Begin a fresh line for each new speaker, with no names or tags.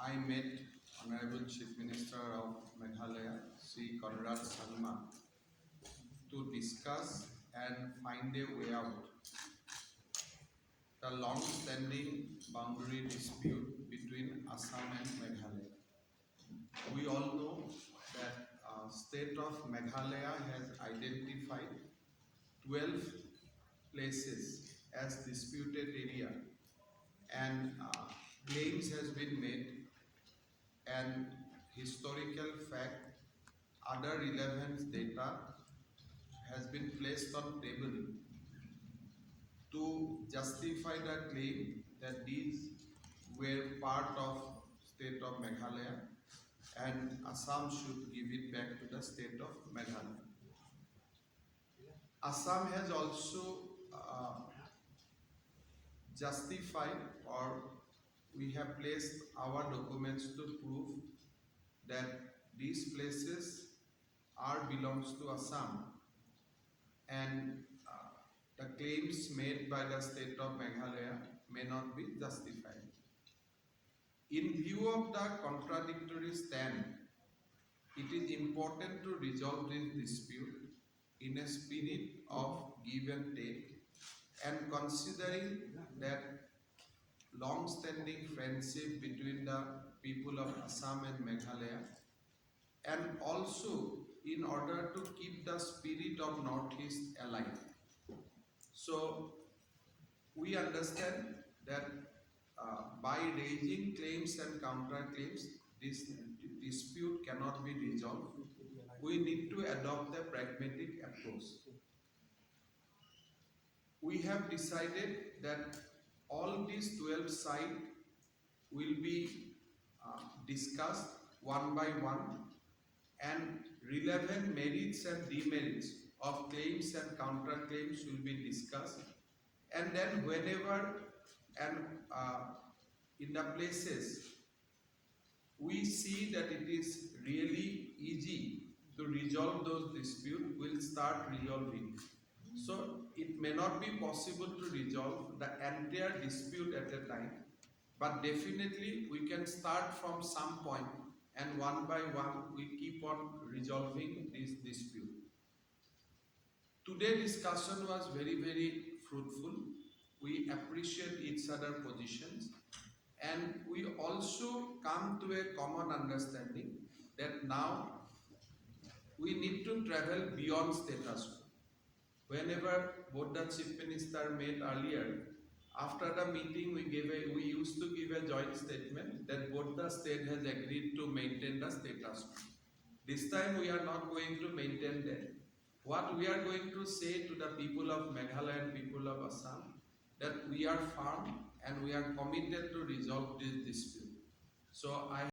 I met Honorable Chief Minister of Meghalaya, Sri Conrad Sangma, to discuss and find a way out the long-standing boundary dispute between Assam and Meghalaya. We all know that state of Meghalaya has identified 12 places as disputed area, and claims has been made and historical fact, other relevant data has been placed on table to justify the claim that these were part of state of Meghalaya and Assam should give it back to the state of Meghalaya. Assam has also justified, or we have placed our documents to prove that these places belongs to Assam, and the claims made by the state of Meghalaya may not be justified. In view of the contradictory stand, it is important to resolve this dispute in a spirit of give and take, and considering that long-standing friendship between the people of Assam and Meghalaya, and also in order to keep the spirit of Northeast alive. So we understand that by raising claims and counterclaims, this dispute cannot be resolved. We need to adopt a pragmatic approach. We have decided that all these 12 sites will be discussed one by one, and relevant merits and demerits of claims and counterclaims will be discussed. And then whenever and in the places we see that it is really easy to resolve those disputes, we'll start resolving. So it may not be possible to resolve the entire dispute at a time, but definitely we can start from some point, and one by one we keep on resolving this dispute. Today's discussion was very fruitful. We appreciate each other's positions, and we also come to a common understanding that now we need to travel beyond status quo. Whenever both the Chief Minister met earlier, after the meeting we used to give a joint statement that both the state has agreed to maintain the status quo. This time we are not going to maintain that. What we are going to say to the people of Meghalaya and people of Assam, that we are firm and we are committed to resolve this dispute. So I